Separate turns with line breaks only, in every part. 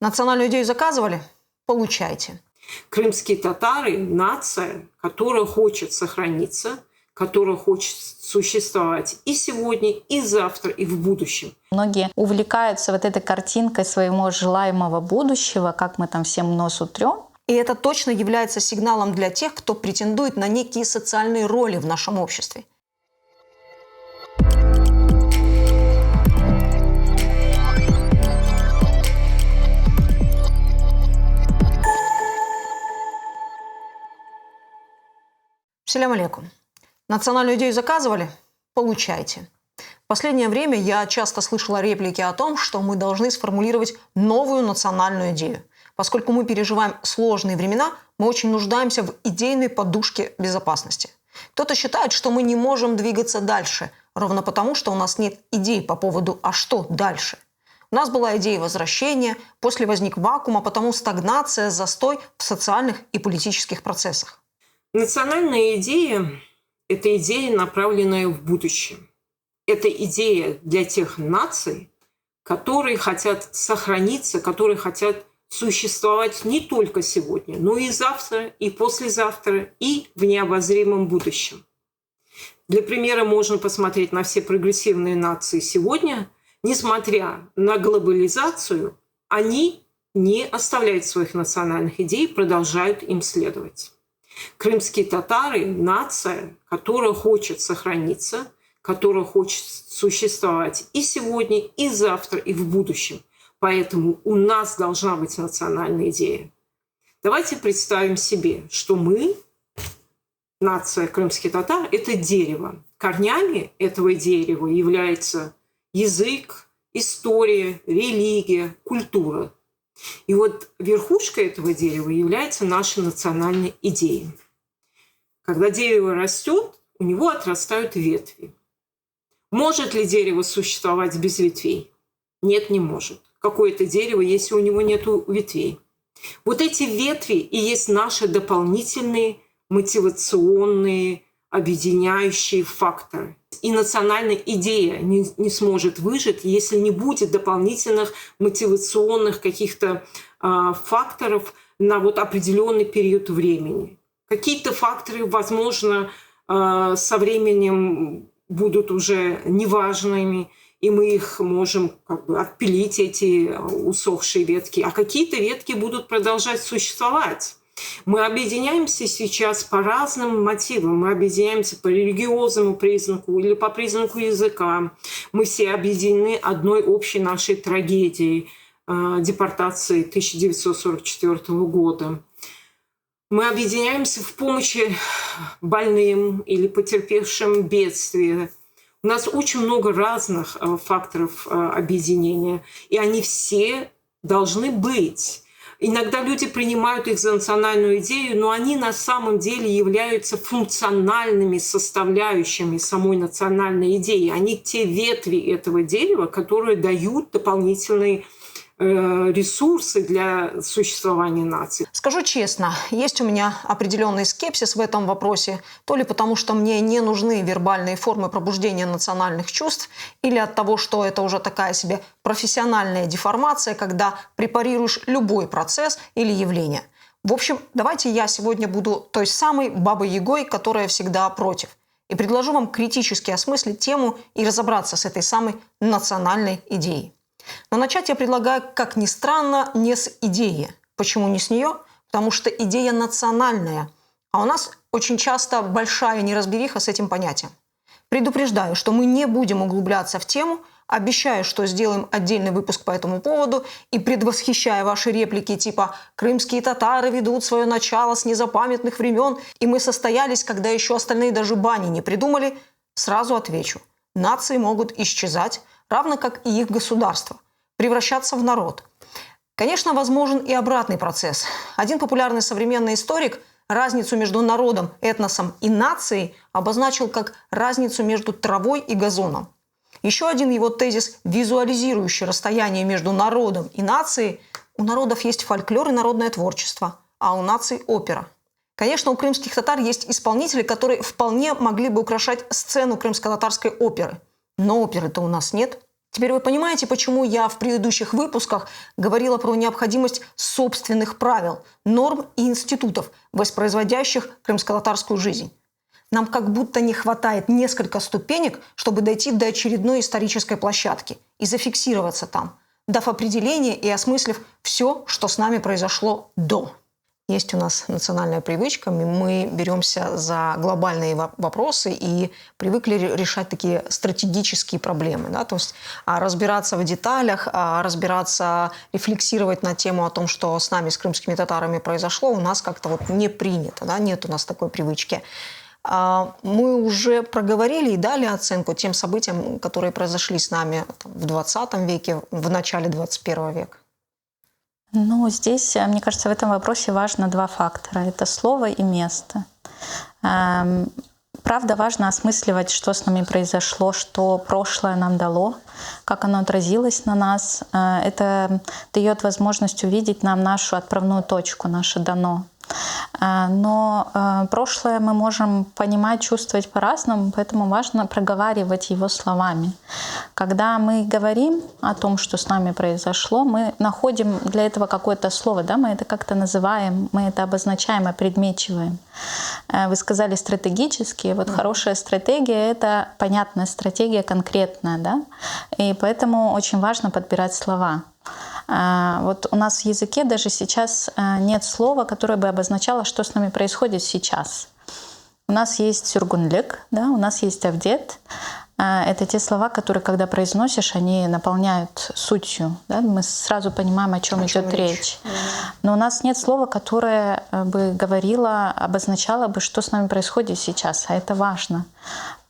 Национальную идею заказывали? Получайте.
Крымские татары – нация, которая хочет сохраниться, которая хочет существовать и сегодня, и завтра, и в будущем.
Многие увлекаются вот этой картинкой своего желаемого будущего, как мы там всем нос утрем.
И это точно является сигналом для тех, кто претендует на некие социальные роли в нашем обществе. Салям алейкум. Национальную идею заказывали? Получайте. В последнее время я часто слышала реплики о том, что мы должны сформулировать новую национальную идею. Поскольку мы переживаем сложные времена, мы очень нуждаемся в идейной подушке безопасности. Кто-то считает, что мы не можем двигаться дальше, ровно потому, что у нас нет идей по поводу «а что дальше?». У нас была идея возвращения, после возник вакуум, а потому стагнация, застой в социальных и политических процессах.
Национальная идея – это идея, направленная в будущее. Это идея для тех наций, которые хотят сохраниться, которые хотят существовать не только сегодня, но и завтра, и послезавтра, и в необозримом будущем. Для примера можно посмотреть на все прогрессивные нации сегодня. Несмотря на глобализацию, они не оставляют своих национальных идей, продолжают им следовать. Крымские татары – нация, которая хочет сохраниться, которая хочет существовать и сегодня, и завтра, и в будущем. Поэтому у нас должна быть национальная идея. Давайте представим себе, что мы, нация крымских татар, это дерево. Корнями этого дерева являются язык, история, религия, культура. И вот верхушка этого дерева является нашей национальной идеей. Когда дерево растет, у него отрастают ветви. Может ли дерево существовать без ветвей? Нет, не может. Какое-то дерево, если у него нет ветвей? Вот эти ветви и есть наши дополнительные мотивационные, объединяющие факторы. И национальная идея не сможет выжить, если не будет дополнительных мотивационных каких-то факторов на вот определенный период времени. Какие-то факторы, возможно, со временем будут уже неважными, и мы их можем отпилить, эти усохшие ветки, а какие-то ветки будут продолжать существовать. Мы объединяемся сейчас по разным мотивам. Мы объединяемся по религиозному признаку или по признаку языка. Мы все объединены одной общей нашей трагедией депортации 1944 года. Мы объединяемся в помощи больным или потерпевшим бедствия. У нас очень много разных факторов объединения, и они все должны быть. Иногда люди принимают их за национальную идею, но они на самом деле являются функциональными составляющими самой национальной идеи. Они те ветви этого дерева, которые дают дополнительные ресурсы для существования нации.
Скажу честно, есть у меня определенный скепсис в этом вопросе, то ли потому, что мне не нужны вербальные формы пробуждения национальных чувств, или от того, что это уже такая себе профессиональная деформация, когда препарируешь любой процесс или явление. В общем, давайте я сегодня буду той самой бабой-ягой, которая всегда против, и предложу вам критически осмыслить тему и разобраться с этой самой национальной идеей. Но начать я предлагаю, как ни странно, не с идеи. Почему не с нее? Потому что идея национальная. А у нас очень часто большая неразбериха с этим понятием. Предупреждаю, что мы не будем углубляться в тему. Обещаю, что сделаем отдельный выпуск по этому поводу. И предвосхищая ваши реплики типа «крымские татары ведут свое начало с незапамятных времен, и мы состоялись, когда еще остальные даже бани не придумали», сразу отвечу. Нации могут исчезать, равно как и их государство, превращаться в народ. Конечно, возможен и обратный процесс. Один популярный современный историк разницу между народом, этносом и нацией обозначил как разницу между травой и газоном. Еще один его тезис, визуализирующий расстояние между народом и нацией: у народов есть фольклор и народное творчество, а у наций – опера. Конечно, у крымских татар есть исполнители, которые вполне могли бы украшать сцену крымско-татарской оперы. Но оперы-то у нас нет. Теперь вы понимаете, почему я в предыдущих выпусках говорила про необходимость собственных правил, норм и институтов, воспроизводящих крымско-татарскую жизнь. Нам как будто не хватает несколько ступенек, чтобы дойти до очередной исторической площадки и зафиксироваться там, дав определение и осмыслив все, что с нами произошло до. Есть у нас национальная привычка, мы беремся за глобальные вопросы и привыкли решать такие стратегические проблемы. Да? То есть разбираться в деталях, разбираться, рефлексировать на тему о том, что с нами, с крымскими татарами произошло, у нас как-то вот не принято, да? Нет у нас такой привычки. Мы уже проговорили и дали оценку тем событиям, которые произошли с нами в 20 веке, в начале 21 века.
Ну, здесь, мне кажется, в этом вопросе важно два фактора. Это слово и место. Правда, важно осмысливать, что с нами произошло, что прошлое нам дало, как оно отразилось на нас. Это дает возможность увидеть нам нашу отправную точку, наше дано. Но прошлое мы можем понимать, чувствовать по-разному, поэтому важно проговаривать его словами. Когда мы говорим о том, что с нами произошло, мы находим для этого какое-то слово, да, мы это как-то называем, мы это обозначаем, опредмечиваем. Вы сказали стратегически. Вот хорошая стратегия — это понятная стратегия, конкретная, да? И поэтому очень важно подбирать слова. Вот у нас в языке даже сейчас нет слова, которое бы обозначало, что с нами происходит сейчас. У нас есть сюргунлек, да, у нас есть авдет. Это те слова, которые, когда произносишь, они наполняют сутью. Да? Мы сразу понимаем, о чем идет речь. Но у нас нет слова, которое бы говорило, обозначало бы, что с нами происходит сейчас. А это важно.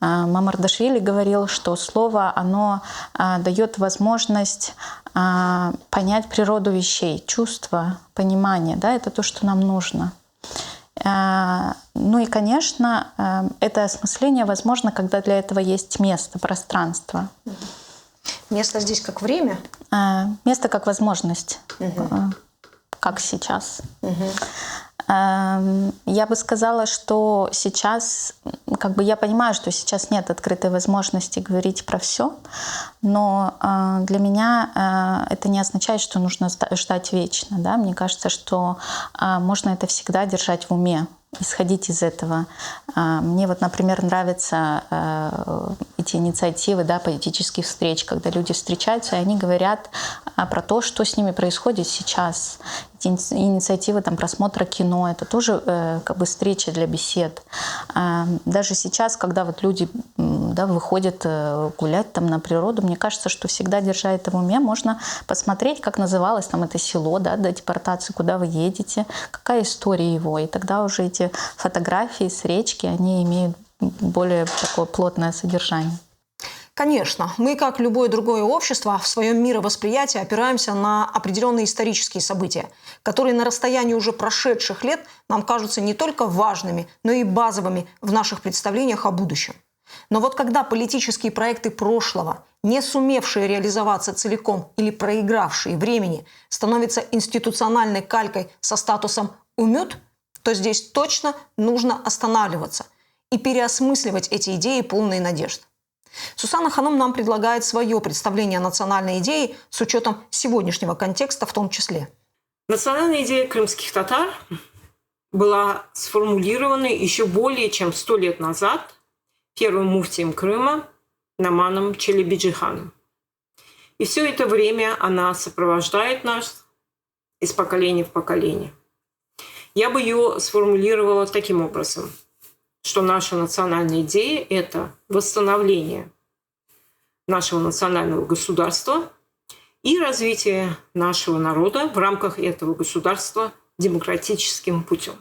Мамардашвили говорил, что слово, оно дает возможность понять природу вещей, чувства, понимание. Да? Это то, что нам нужно. Ну и, конечно, это осмысление возможно, когда для этого есть место, пространство.
Место здесь как время?
Место как возможность, как сейчас. Я бы сказала, что сейчас, как бы я понимаю, что сейчас нет открытой возможности говорить про все, но для меня это не означает, что нужно ждать вечно. Да? Мне кажется, что можно это всегда держать в уме, исходить из этого. Мне вот, например, нравятся эти инициативы, да, политических встреч, когда люди встречаются, и они говорят про то, что с ними происходит сейчас. Эти инициативы там, просмотра кино, это тоже как бы встреча для бесед. Даже сейчас, когда вот люди да, выходят гулять там, на природу, мне кажется, что всегда, держа это в уме, можно посмотреть, как называлось там, это село да, до депортации, куда вы едете, какая история его. И тогда уже эти фотографии с речки, они имеют более такое плотное содержание.
Конечно, мы, как любое другое общество, в своем мировосприятии опираемся на определенные исторические события, которые на расстоянии уже прошедших лет нам кажутся не только важными, но и базовыми в наших представлениях о будущем. Но вот когда политические проекты прошлого, не сумевшие реализоваться целиком или проигравшие времени, становятся институциональной калькой со статусом «умют», то здесь точно нужно останавливаться и переосмысливать эти идеи, полные надежд. Сусанна Ханым нам предлагает свое представление о национальной идее с учетом сегодняшнего контекста в том числе.
Национальная идея крымских татар была сформулирована еще более чем 100 лет назад первым муфтием Крыма Наманом Челебиджиханом. И все это время она сопровождает нас из поколения в поколение. Я бы ее сформулировала таким образом, что наша национальная идея – это восстановление нашего национального государства и развитие нашего народа в рамках этого государства демократическим путем.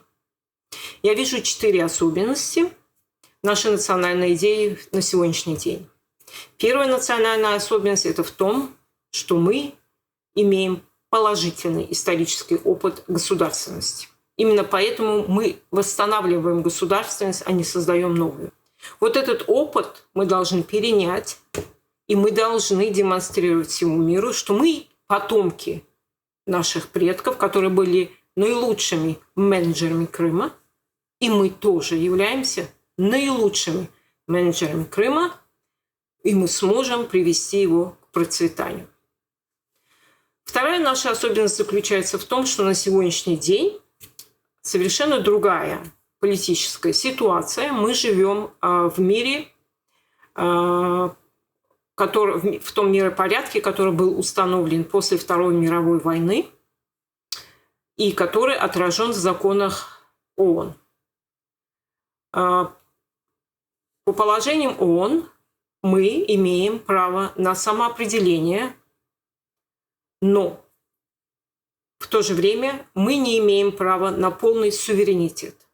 Я вижу 4 особенности нашей национальной идеи на сегодняшний день. Первая национальная особенность – это в том, что мы имеем положительный исторический опыт государственности. Именно поэтому мы восстанавливаем государственность, а не создаем новую. Вот этот опыт мы должны перенять, и мы должны демонстрировать всему миру, что мы потомки наших предков, которые были наилучшими менеджерами Крыма, и мы тоже являемся наилучшими менеджерами Крыма и мы сможем привести его к процветанию. Вторая наша особенность заключается в том, что на сегодняшний день совершенно другая политическая ситуация. Мы живем в мире, в том миропорядке, который был установлен после Второй мировой войны и который отражен в законах ООН. По положениям ООН мы имеем право на самоопределение, но в то же время мы не имеем права на полный суверенитет.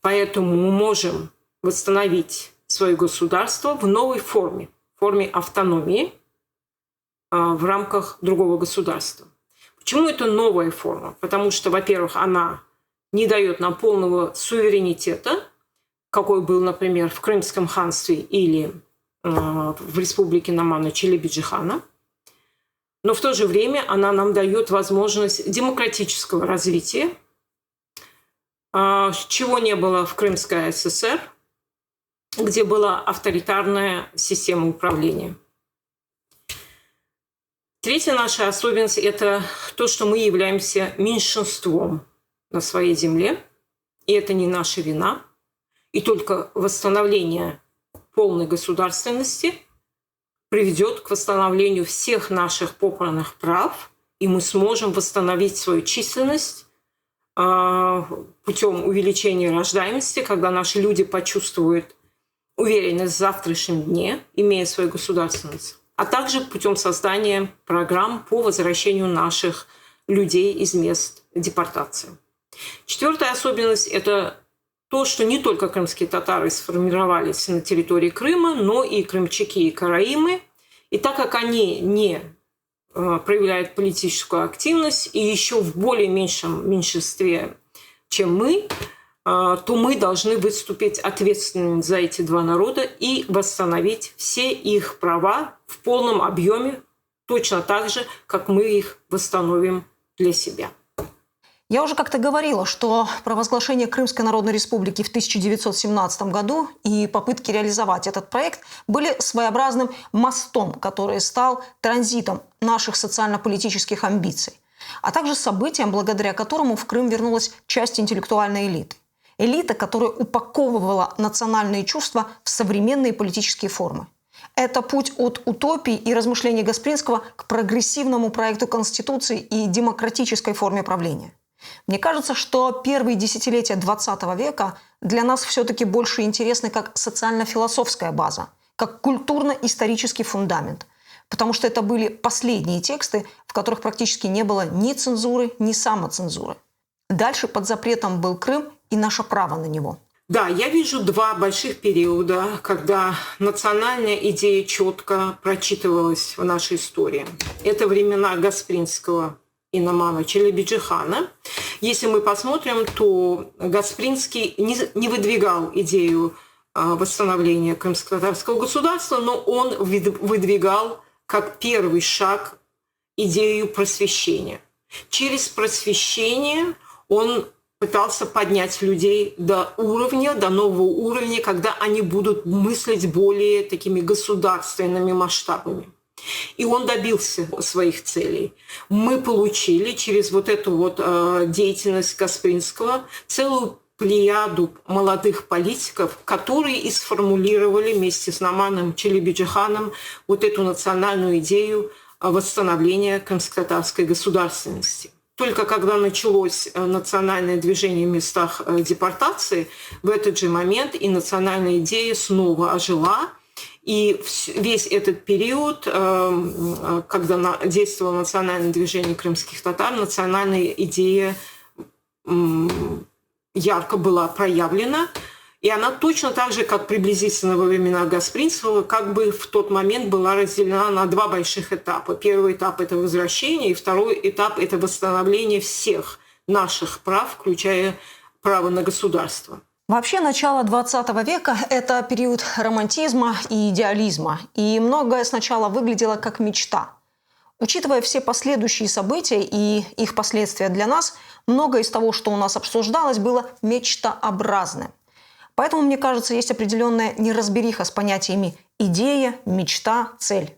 Поэтому мы можем восстановить свое государство в новой форме автономии в рамках другого государства. Почему это новая форма? Потому что, во-первых, она не дает нам полного суверенитета, какой был, например, в Крымском ханстве или в республике Намана-Челебиджихана. Но в то же время она нам дает возможность демократического развития, чего не было в Крымской ССР, где была авторитарная система управления. Третья наша особенность – это то, что мы являемся меньшинством на своей земле, и это не наша вина. И только восстановление полной государственности приведет к восстановлению всех наших попранных прав, и мы сможем восстановить свою численность путем увеличения рождаемости, когда наши люди почувствуют уверенность в завтрашнем дне, имея свою государственность, а также путем создания программ по возвращению наших людей из мест депортации. Четвертая особенность – это то, что не только крымские татары сформировались на территории Крыма, но и крымчаки и караимы. И так как они не проявляют политическую активность и еще в более меньшем меньшинстве, чем мы, то мы должны выступить ответственными за эти два народа и восстановить все их права в полном объеме, точно так же, как мы их восстановим для себя.
Я уже как-то говорила, что провозглашение Крымской Народной Республики в 1917 году и попытки реализовать этот проект были своеобразным мостом, который стал транзитом наших социально-политических амбиций, а также событием, благодаря которому в Крым вернулась часть интеллектуальной элиты. Элита, которая упаковывала национальные чувства в современные политические формы. Это путь от утопии и размышлений Гаспринского к прогрессивному проекту Конституции и демократической форме правления. Мне кажется, что первые десятилетия XX века для нас все-таки больше интересны как социально-философская база, как культурно-исторический фундамент, потому что это были последние тексты, в которых практически не было ни цензуры, ни самоцензуры. Дальше под запретом был Крым и наше право на него.
Да, я вижу два больших периода, когда национальная идея четко прочитывалась в нашей истории. Это времена Гаспринского и Намана Челебиджихана. Если мы посмотрим, то Гаспринский не выдвигал идею восстановления крымско-татарского государства, но он выдвигал как первый шаг идею просвещения. Через просвещение он пытался поднять людей до нового уровня, когда они будут мыслить более такими государственными масштабами. И он добился своих целей. Мы получили через вот эту деятельность Гаспринского целую плеяду молодых политиков, которые и сформулировали вместе с Наманом Челебиджиханом вот эту национальную идею восстановления крымско-татарской государственности. Только когда началось национальное движение в местах депортации, в этот же момент и национальная идея снова ожила. И весь этот период, когда действовало национальное движение крымских татар, национальная идея ярко была проявлена. И она точно так же, как приблизительно во времена Гаспринского, как бы в тот момент была разделена на два больших этапа. Первый этап – это возвращение, и второй этап – это восстановление всех наших прав, включая право на государство.
Вообще, начало XX века – это период романтизма и идеализма, и многое сначала выглядело как мечта. Учитывая все последующие события и их последствия для нас, многое из того, что у нас обсуждалось, было мечтообразным. Поэтому, мне кажется, есть определенная неразбериха с понятиями идея, мечта, цель.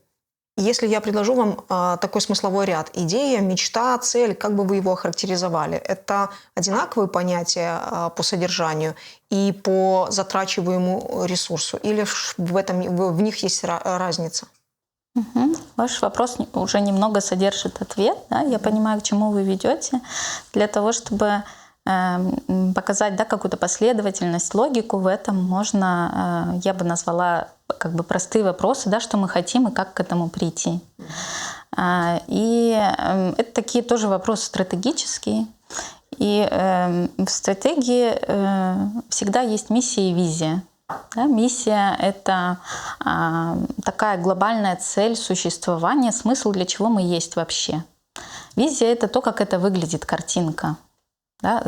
Если я предложу вам такой смысловой ряд: идея, мечта, цель, как бы вы его охарактеризовали? Это одинаковые понятия по содержанию и по затрачиваемому ресурсу? Или в них есть разница?
Ваш вопрос уже немного содержит ответ. Да? Я понимаю, к чему вы ведете. Для того, чтобы показать, да, какую-то последовательность, логику в этом, можно, я бы назвала, как бы простые вопросы, да, что мы хотим и как к этому прийти. И это такие тоже вопросы стратегические. И в стратегии всегда есть миссия и визия. Да, миссия — это такая глобальная цель существования, смысл, для чего мы есть вообще. Визия — это то, как это выглядит, картинка, да,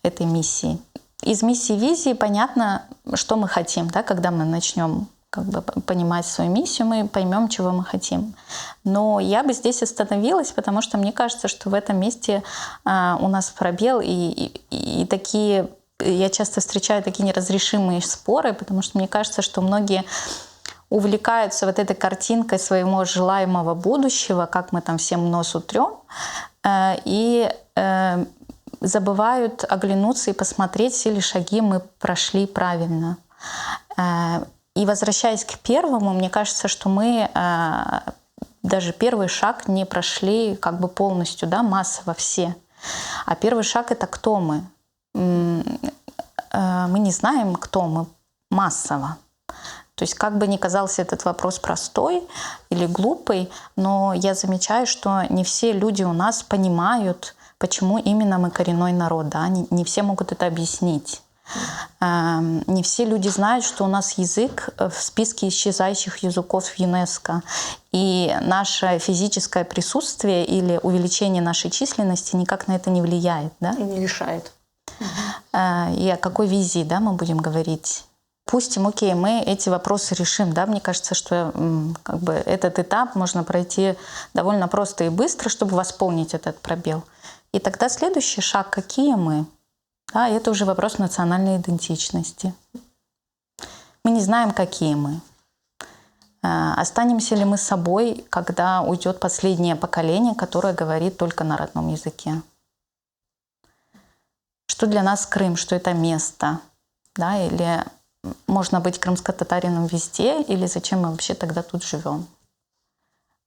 этой миссии. Из миссии и визии понятно, что мы хотим. Да, когда мы начнем как бы понимать свою миссию, мы поймем, чего мы хотим. Но я бы здесь остановилась, потому что мне кажется, что в этом месте у нас пробел и такие... Я часто встречаю такие неразрешимые споры, потому что мне кажется, что многие увлекаются вот этой картинкой своего желаемого будущего, как мы там всем нос утрем, и забывают оглянуться и посмотреть, все ли шаги мы прошли правильно. И возвращаясь к первому, мне кажется, что мы даже первый шаг не прошли как бы полностью, да, массово все. А первый шаг — это кто мы. Мы не знаем, кто мы массово. То есть как бы ни казался этот вопрос простой или глупый, но я замечаю, что не все люди у нас понимают, почему именно мы коренной народ. Да? Не все могут это объяснить. Не все люди знают, что у нас язык в списке исчезающих языков в ЮНЕСКО. И наше физическое присутствие или увеличение нашей численности никак на это не влияет. Да?
И не решает.
И о какой визии, да, мы будем говорить? Допустим, окей, мы эти вопросы решим. Да? Мне кажется, что как бы этот этап можно пройти довольно просто и быстро, чтобы восполнить этот пробел. И тогда следующий шаг — какие мы? Да, это уже вопрос национальной идентичности. Мы не знаем, какие мы. Останемся ли мы собой, когда уйдет последнее поколение, которое говорит только на родном языке? Что для нас Крым, что это место? Да, или можно быть крымско-татарином везде, или зачем мы вообще тогда тут живем?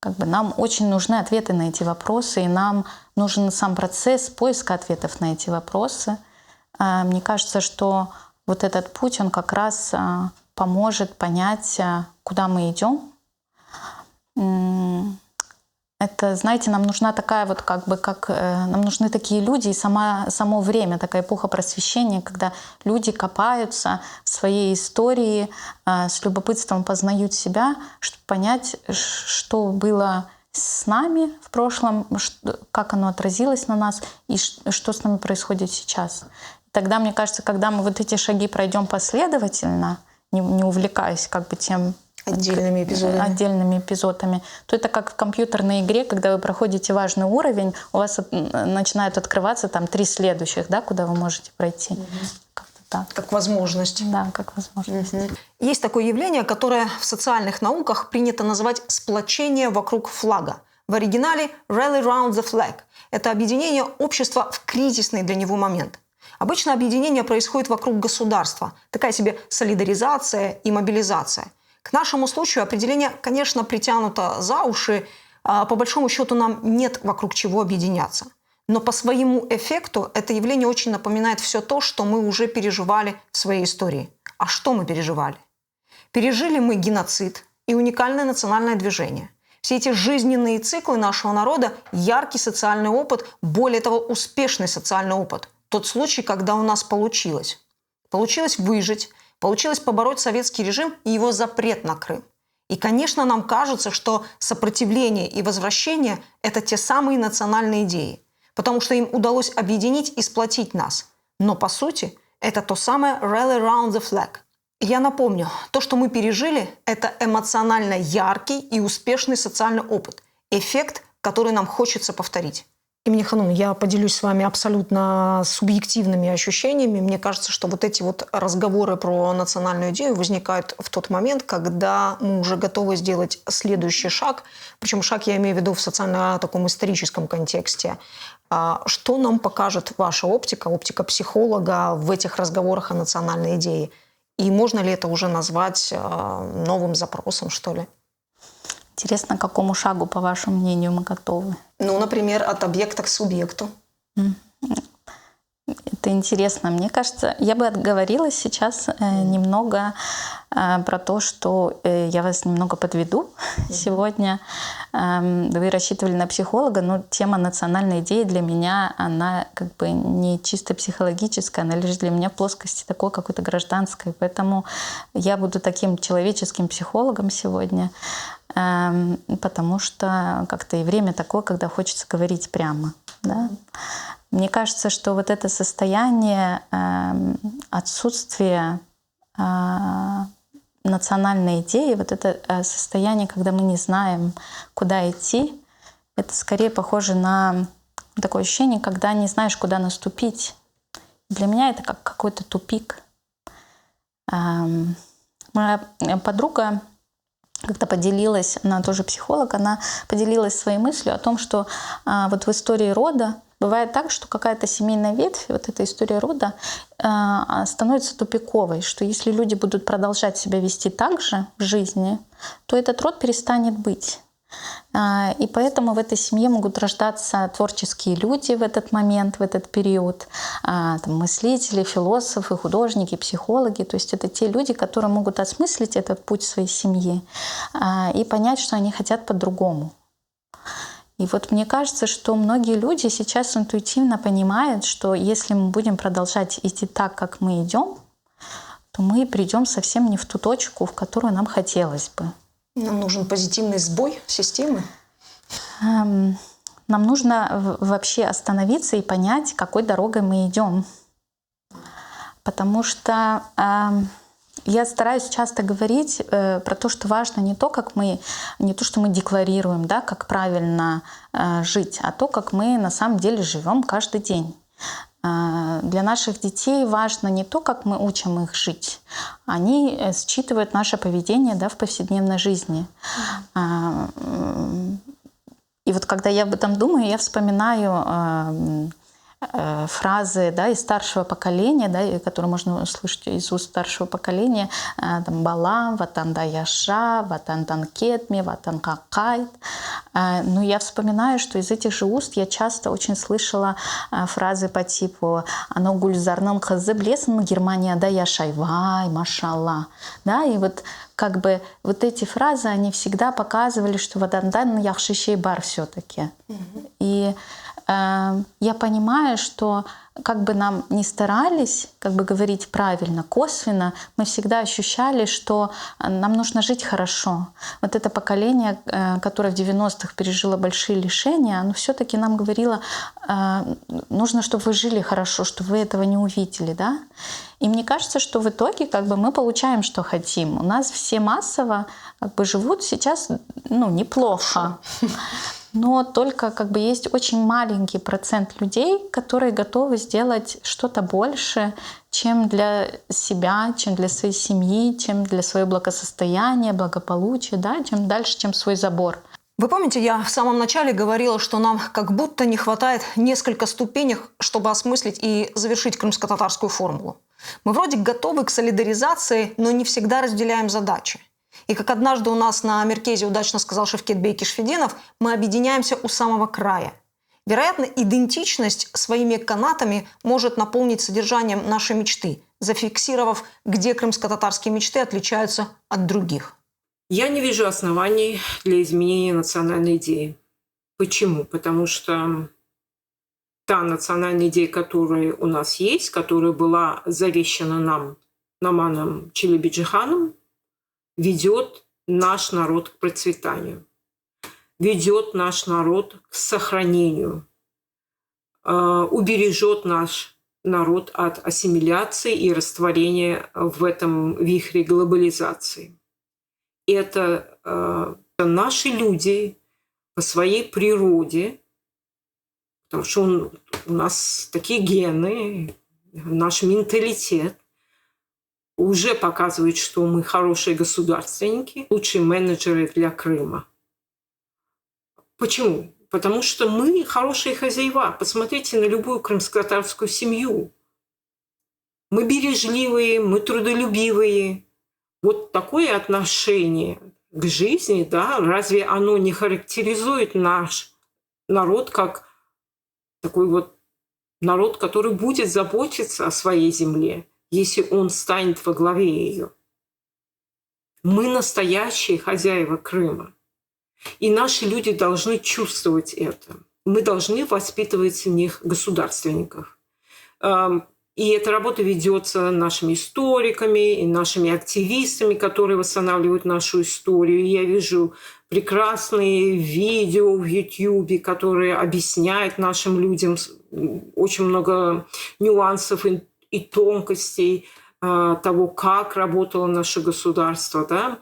Как бы нам очень нужны ответы на эти вопросы, и нам нужен сам процесс поиска ответов на эти вопросы. Мне кажется, что вот этот путь, он как раз поможет понять, куда мы идем. Это, знаете, нам нужна такая вот нам нужны такие люди и само время, такая эпоха просвещения, когда люди копаются в своей истории, с любопытством познают себя, чтобы понять, что было с нами в прошлом, как оно отразилось на нас и что с нами происходит сейчас. Тогда, мне кажется, когда мы вот эти шаги пройдем последовательно, не увлекаясь как бы тем
отдельными
эпизодами, то это как в компьютерной игре, когда вы проходите важный уровень, у вас начинают открываться там 3 следующих, да, куда вы можете пройти. Как-то так.
Как возможность.
Да, как возможность.
Есть такое явление, которое в социальных науках принято называть сплочение вокруг флага. В оригинале «rally round the flag». Это объединение общества в кризисный для него момент. Обычно объединение происходит вокруг государства. Такая себе солидаризация и мобилизация. К нашему случаю определение, конечно, притянуто за уши. По большому счету нам нет вокруг чего объединяться. Но по своему эффекту это явление очень напоминает все то, что мы уже переживали в своей истории. А что мы переживали? Пережили мы геноцид и уникальное национальное движение. Все эти жизненные циклы нашего народа – яркий социальный опыт, более того, успешный социальный опыт. Тот случай, когда у нас получилось. Получилось выжить, получилось побороть советский режим и его запрет на Крым. И, конечно, нам кажется, что сопротивление и возвращение – это те самые национальные идеи, потому что им удалось объединить и сплотить нас. Но, по сути, это то самое «rally round the flag». Я напомню, то, что мы пережили – это эмоционально яркий и успешный социальный опыт, эффект, который нам хочется повторить. Имени Ханум, я поделюсь с вами абсолютно субъективными ощущениями. Мне кажется, что вот эти вот разговоры про национальную идею возникают в тот момент, когда мы уже готовы сделать следующий шаг. Причем шаг я имею в виду в социально таком историческом контексте. Что нам покажет ваша оптика, оптика психолога в этих разговорах о национальной идее? И можно ли это уже назвать новым запросом, что ли?
Интересно, к какому шагу, по вашему мнению, мы готовы?
Ну, например, от объекта к субъекту.
Это интересно. Мне кажется, я бы отговорилась сейчас немного про то, что я вас немного подведу сегодня. Вы рассчитывали на психолога, но тема национальной идеи для меня, она как бы не чисто психологическая, она лишь для меня в плоскости такой какой-то гражданской. Поэтому я буду таким человеческим психологом сегодня, потому что как-то и время такое, когда хочется говорить прямо. Да? Мне кажется, что вот это состояние отсутствия национальной идеи, вот это состояние, когда мы не знаем, куда идти, это скорее похоже на такое ощущение, когда не знаешь, куда наступить. Для меня это как какой-то тупик. Моя подруга как-то поделилась, она тоже психолог, она поделилась своей мыслью о том, что вот в истории рода бывает так, что какая-то семейная ветвь, вот эта история рода, становится тупиковой, что если люди будут продолжать себя вести так же в жизни, то этот род перестанет быть. И поэтому в этой семье могут рождаться творческие люди в этот момент, в этот период, там, мыслители, философы, художники, психологи. То есть это те люди, которые могут осмыслить этот путь своей семьи и понять, что они хотят по-другому. И вот мне кажется, что многие люди сейчас интуитивно понимают, что если мы будем продолжать идти так, как мы идем, то мы придем совсем не в ту точку, в которую нам хотелось бы.
Нам нужен позитивный сбой системы.
Нам нужно вообще остановиться и понять, какой дорогой мы идем. Потому что я стараюсь часто говорить про то, что важно не то, что мы декларируем, да, как правильно жить, а то, как мы на самом деле живем каждый день. Для наших детей важно не то, как мы учим их жить. Они считывают наше поведение, да, в повседневной жизни. И вот когда я об этом думаю, я вспоминаю фразы, да, из старшего поколения, да, которые можно услышать из уст старшего поколения, там, «Балам, ватанда яша, ватандан кетми, ватан какайт». Но я вспоминаю, что из этих же уст я часто очень слышала фразы по типу «Ано гульзарнан хазы блесн Германия, да яшайвай, машалла». Да, и вот как бы вот эти фразы, они всегда показывали, что ватандан яхшишей бар все-таки. И я понимаю, что как бы нам ни старались как бы говорить правильно, косвенно, мы всегда ощущали, что нам нужно жить хорошо. Вот это поколение, которое в 90-х пережило большие лишения, оно все-таки нам говорило, нужно, чтобы вы жили хорошо, чтобы вы этого не увидели. Да? И мне кажется, что в итоге как бы мы получаем, что хотим. У нас все массово как бы живут сейчас неплохо. Но только как бы есть очень маленький процент людей, которые готовы сделать что-то больше, чем для себя, чем для своей семьи, чем для своего благосостояния, благополучия, да, чем дальше, чем свой забор.
Вы помните, я в самом начале говорила, что нам как будто не хватает несколько ступенек, чтобы осмыслить и завершить крымско-татарскую формулу. Мы вроде готовы к солидаризации, но не всегда разделяем задачи. И как однажды у нас на Меркезе удачно сказал Шевкет Бей Кишфединов, мы объединяемся у самого края. Вероятно, идентичность своими канатами может наполнить содержанием нашей мечты, зафиксировав, где крымско-татарские мечты отличаются от других.
Я не вижу оснований для изменения национальной идеи. Почему? Потому что та национальная идея, которая у нас есть, которая была завещана нам Номаном Челебиджиханом, ведет наш народ к процветанию, ведет наш народ к сохранению, убережет наш народ от ассимиляции и растворения в этом вихре глобализации. Это наши люди по своей природе потому что у нас такие гены, наш менталитет уже показывает, что мы хорошие государственники, лучшие менеджеры для Крыма. Почему? Потому что мы хорошие хозяева. Посмотрите на любую крымско-татарскую семью. Мы бережливые, мы трудолюбивые. Вот такое отношение к жизни, да, разве оно не характеризует наш народ как такой вот народ, который будет заботиться о своей земле, если он станет во главе ее? Мы настоящие хозяева Крыма. И наши люди должны чувствовать это. Мы должны воспитывать в них государственников. И эта работа ведется нашими историками и нашими активистами, которые восстанавливают нашу историю. Я вижу прекрасные видео в YouTube, которые объясняют нашим людям очень много нюансов и тонкостей того, как работало наше государство. Да?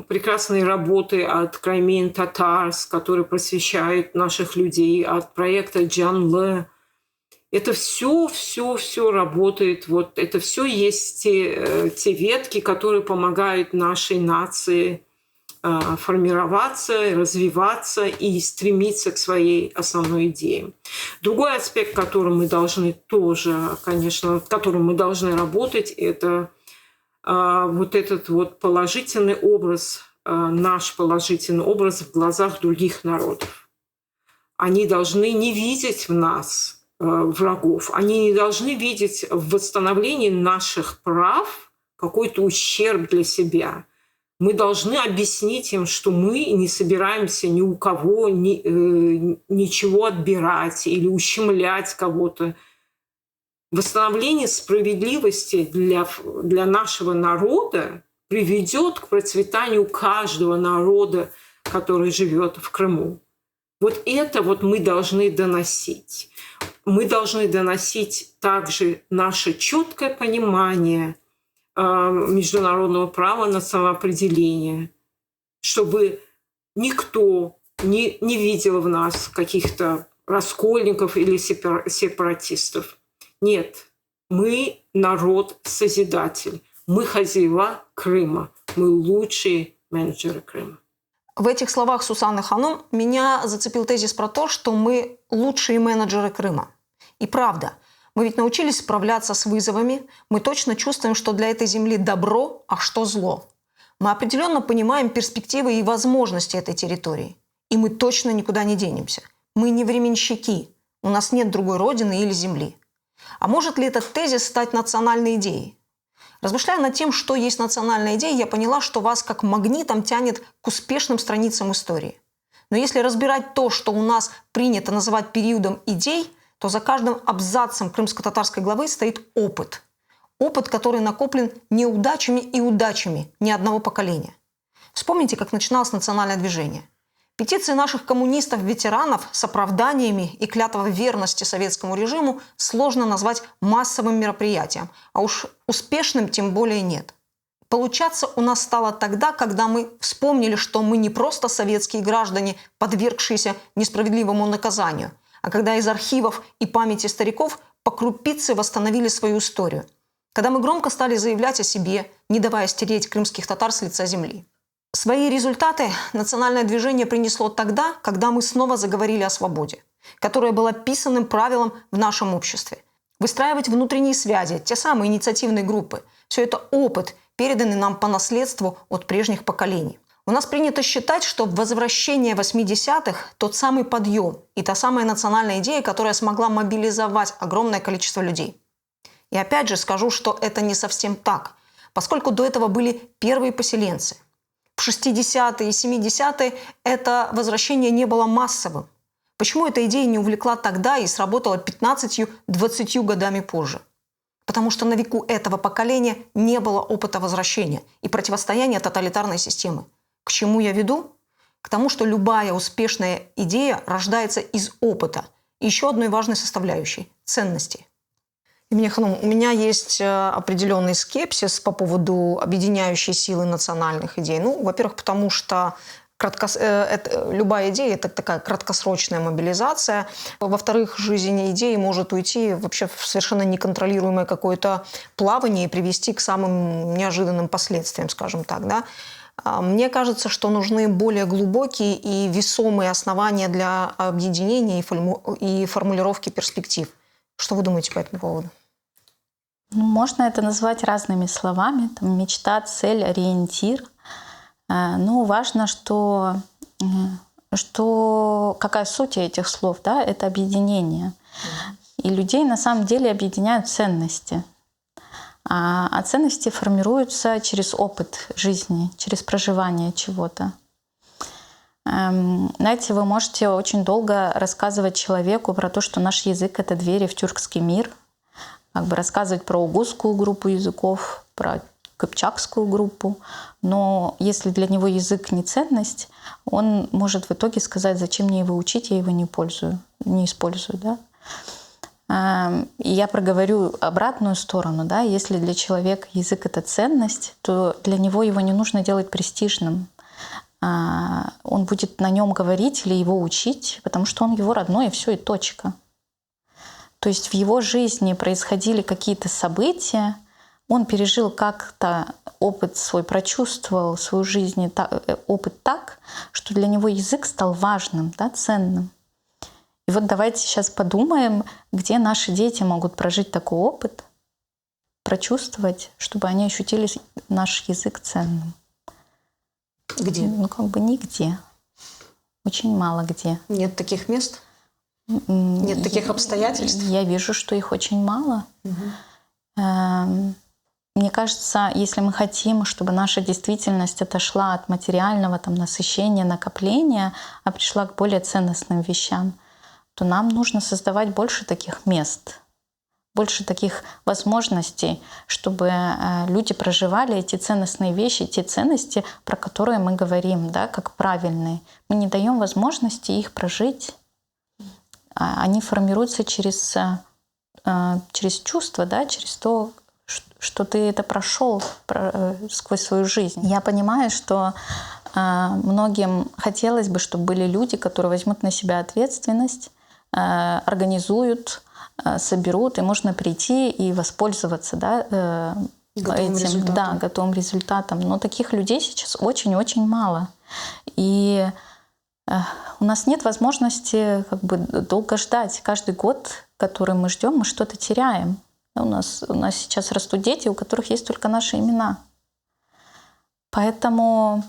Прекрасные работы от Crimean Tatars, которые просвещают наших людей, от проекта Джанле. Это все работает. Вот это все есть те ветки, которые помогают нашей нации формироваться, развиваться и стремиться к своей основной идее. Другой аспект, который мы должны тоже, конечно, над которым мы должны работать, это вот этот вот положительный образ, наш положительный образ в глазах других народов. Они должны не видеть в нас врагов, они не должны видеть в восстановлении наших прав какой-то ущерб для себя. Мы должны объяснить им, что мы не собираемся ни у кого ничего отбирать или ущемлять кого-то. Восстановление справедливости для нашего народа приведет к процветанию каждого народа, который живет в Крыму. Вот это вот мы должны доносить. Мы должны доносить также наше четкое понимание международного права на самоопределение, чтобы никто не видел в нас каких-то раскольников или сепаратистов. Нет, мы народ-созидатель, мы хозяева Крыма, мы лучшие менеджеры Крыма.
В этих словах Сусанны Ханум меня зацепил тезис про то, что мы лучшие менеджеры Крыма. И правда, мы ведь научились справляться с вызовами, мы точно чувствуем, что для этой земли добро, а что зло. Мы определенно понимаем перспективы и возможности этой территории. И мы точно никуда не денемся. Мы не временщики, у нас нет другой родины или земли. А может ли этот тезис стать национальной идеей? Размышляя над тем, что есть национальная идея, я поняла, что вас как магнитом тянет к успешным страницам истории. Но если разбирать то, что у нас принято называть периодом идей, то за каждым абзацем крымско-татарской главы стоит опыт. Опыт, который накоплен неудачами и удачами ни одного поколения. Вспомните, как начиналось национальное движение. Петиции наших коммунистов-ветеранов с оправданиями и клятвой верности советскому режиму сложно назвать массовым мероприятием, а уж успешным тем более нет. Получаться у нас стало тогда, когда мы вспомнили, что мы не просто советские граждане, подвергшиеся несправедливому наказанию, а когда из архивов и памяти стариков по крупице восстановили свою историю. Когда мы громко стали заявлять о себе, не давая стереть крымских татар с лица земли. Свои результаты национальное движение принесло тогда, когда мы снова заговорили о свободе, которая была писанным правилом в нашем обществе. Выстраивать внутренние связи, те самые инициативные группы – все это опыт, переданный нам по наследству от прежних поколений. У нас принято считать, что возвращение 80-х – тот самый подъем и та самая национальная идея, которая смогла мобилизовать огромное количество людей. И опять же скажу, что это не совсем так, поскольку до этого были первые поселенцы. В 60-е и 70-е это возвращение не было массовым. Почему эта идея не увлекла тогда и сработала 15-20 годами позже? Потому что на веку этого поколения не было опыта возвращения и противостояния тоталитарной системы. К чему я веду? К тому, что любая успешная идея рождается из опыта и еще одной важной составляющей – ценностей. Эмине Ханум, у меня есть определенный скепсис по поводу объединяющей силы национальных идей. Во-первых, потому что любая идея – это такая краткосрочная мобилизация. Во-вторых, жизнь идеи может уйти вообще в совершенно неконтролируемое какое-то плавание и привести к самым неожиданным последствиям, скажем так. Да? Мне кажется, что нужны более глубокие и весомые основания для объединения и формулировки перспектив. Что вы думаете по этому поводу?
Можно это назвать разными словами. Там, мечта, цель, ориентир. Но важно, что какая суть этих слов, да, это объединение. И людей на самом деле объединяют ценности. А ценности формируются через опыт жизни, через проживание чего-то. Знаете, вы можете очень долго рассказывать человеку про то, что наш язык — это двери в тюркский мир, как бы рассказывать про угузскую группу языков, про кыпчакскую группу. Но если для него язык не ценность, он может в итоге сказать: зачем мне его учить, я его не использую. Да? И я проговорю обратную сторону. Да? Если для человека язык — это ценность, то для него его не нужно делать престижным. Он будет на нем говорить или его учить, потому что он его родной, и все, и точка. То есть в его жизни происходили какие-то события, он пережил как-то опыт свой, прочувствовал свою жизнь, опыт так, что для него язык стал важным, да, ценным. И вот давайте сейчас подумаем, где наши дети могут прожить такой опыт, прочувствовать, чтобы они ощутили наш язык ценным.
Где?
Как бы нигде. Очень мало где.
Нет таких мест? Нет таких обстоятельств?
Я вижу, что их очень мало. Мне кажется, если мы хотим, чтобы наша действительность отошла от материального насыщения, накопления, а пришла к более ценностным вещам, то нам нужно создавать больше таких мест, больше таких возможностей, чтобы люди проживали эти ценностные вещи, те ценности, про которые мы говорим, да, как правильные. Мы не даем возможности их прожить. Они формируются через чувства, да, через то, что ты это прошел сквозь свою жизнь. Я понимаю, что многим хотелось бы, чтобы были люди, которые возьмут на себя ответственность, организуют, соберут, и можно прийти и воспользоваться, да, готовым результатом. Но таких людей сейчас очень-очень мало. И у нас нет возможности долго ждать. Каждый год, который мы ждем, мы что-то теряем. У нас сейчас растут дети, у которых есть только наши имена. Поэтому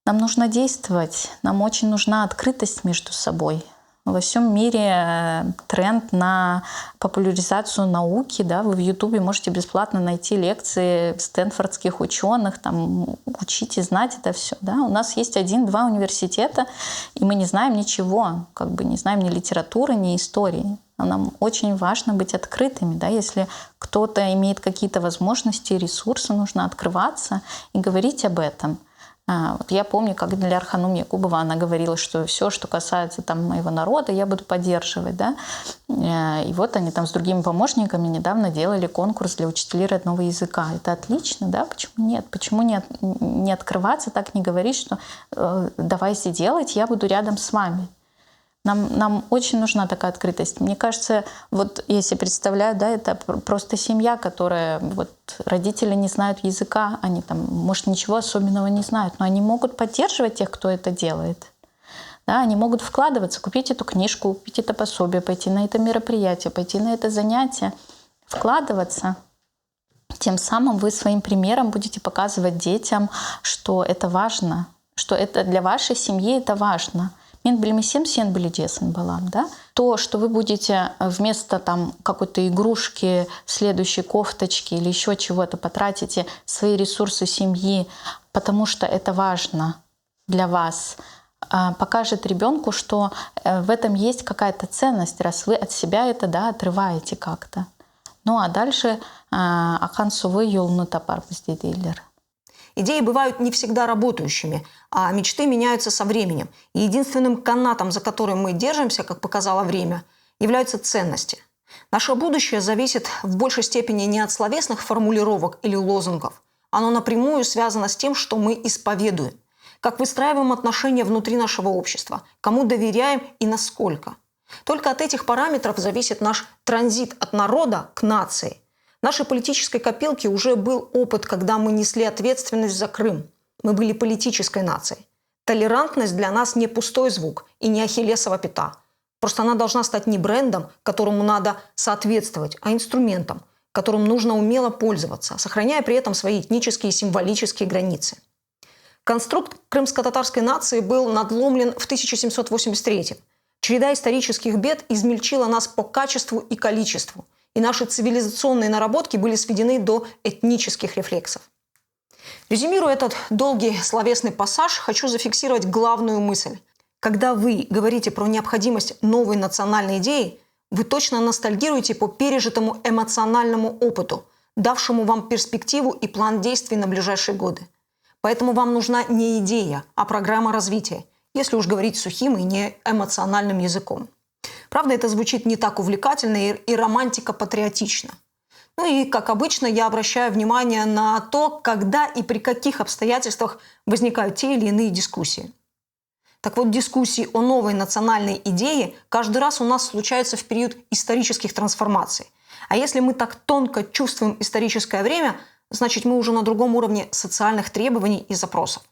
нам нужно действовать, нам очень нужна открытость между собой. Во всем мире тренд на популяризацию науки. Да? Вы в Ютубе можете бесплатно найти лекции стэнфордских ученых, учить и знать это все. Да? У нас есть 1-2 университета, и мы не знаем ничего, не знаем ни литературы, ни истории. Но нам очень важно быть открытыми. Да? Если кто-то имеет какие-то возможности, ресурсы, нужно открываться и говорить об этом. Вот я помню, как для Арханум Якубова она говорила, что все, что касается моего народа, я буду поддерживать. Да? И вот они с другими помощниками недавно делали конкурс для учителей родного языка. Это отлично, да? Почему нет? Почему не открываться, так не говорить, что давайте делать, я буду рядом с вами. Нам очень нужна такая открытость. Мне кажется, я себе представляю, да, это просто семья, которая родители не знают языка, они может, ничего особенного не знают, но они могут поддерживать тех, кто это делает. Да, они могут вкладываться, купить эту книжку, купить это пособие, пойти на это мероприятие, пойти на это занятие, вкладываться. Тем самым вы своим примером будете показывать детям, что это важно, что это для вашей семьи это важно. Да? То, что вы будете вместо какой-то игрушки, следующей кофточки или еще чего-то потратите свои ресурсы семьи, потому что это важно для вас, покажет ребенку, что в этом есть какая-то ценность, раз вы от себя это отрываете как-то. Ну а дальше ақан сувы yolunu taparбыз дейді елдер.
Идеи бывают не всегда работающими, а мечты меняются со временем. И единственным канатом, за которым мы держимся, как показало время, являются ценности. Наше будущее зависит в большей степени не от словесных формулировок или лозунгов. Оно напрямую связано с тем, что мы исповедуем. как выстраиваем отношения внутри нашего общества, кому доверяем и насколько. Только от этих параметров зависит наш транзит от народа к нации. В нашей политической копилке уже был опыт, когда мы несли ответственность за Крым. Мы были политической нацией. Толерантность для нас не пустой звук и не ахиллесова пята. Просто она должна стать не брендом, которому надо соответствовать, а инструментом, которым нужно умело пользоваться, сохраняя при этом свои этнические и символические границы. Конструкт крымско-татарской нации был надломлен в 1783-м. Череда исторических бед измельчила нас по качеству и количеству, и наши цивилизационные наработки были сведены до этнических рефлексов. Резюмируя этот долгий словесный пассаж, хочу зафиксировать главную мысль. Когда вы говорите про необходимость новой национальной идеи, вы точно ностальгируете по пережитому эмоциональному опыту, давшему вам перспективу и план действий на ближайшие годы. Поэтому вам нужна не идея, а программа развития, если уж говорить сухим и не эмоциональным языком. Правда, это звучит не так увлекательно и романтико-патриотично. Ну и, как обычно, я обращаю внимание на то, когда и при каких обстоятельствах возникают те или иные дискуссии. Так вот, дискуссии о новой национальной идее каждый раз у нас случаются в период исторических трансформаций. А если мы так тонко чувствуем историческое время, значит, мы уже на другом уровне социальных требований и запросов.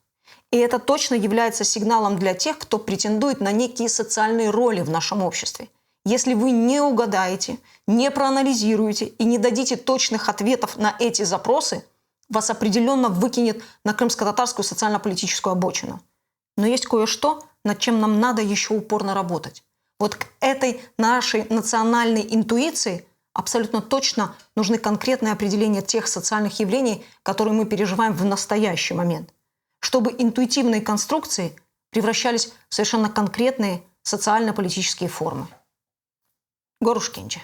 И это точно является сигналом для тех, кто претендует на некие социальные роли в нашем обществе. Если вы не угадаете, не проанализируете и не дадите точных ответов на эти запросы, вас определенно выкинет на крымско-татарскую социально-политическую обочину. Но есть кое-что, над чем нам надо еще упорно работать. Вот к этой нашей национальной интуиции абсолютно точно нужны конкретные определения тех социальных явлений, которые мы переживаем в настоящий момент, чтобы интуитивные конструкции превращались в совершенно конкретные социально-политические формы. Горушкинчи.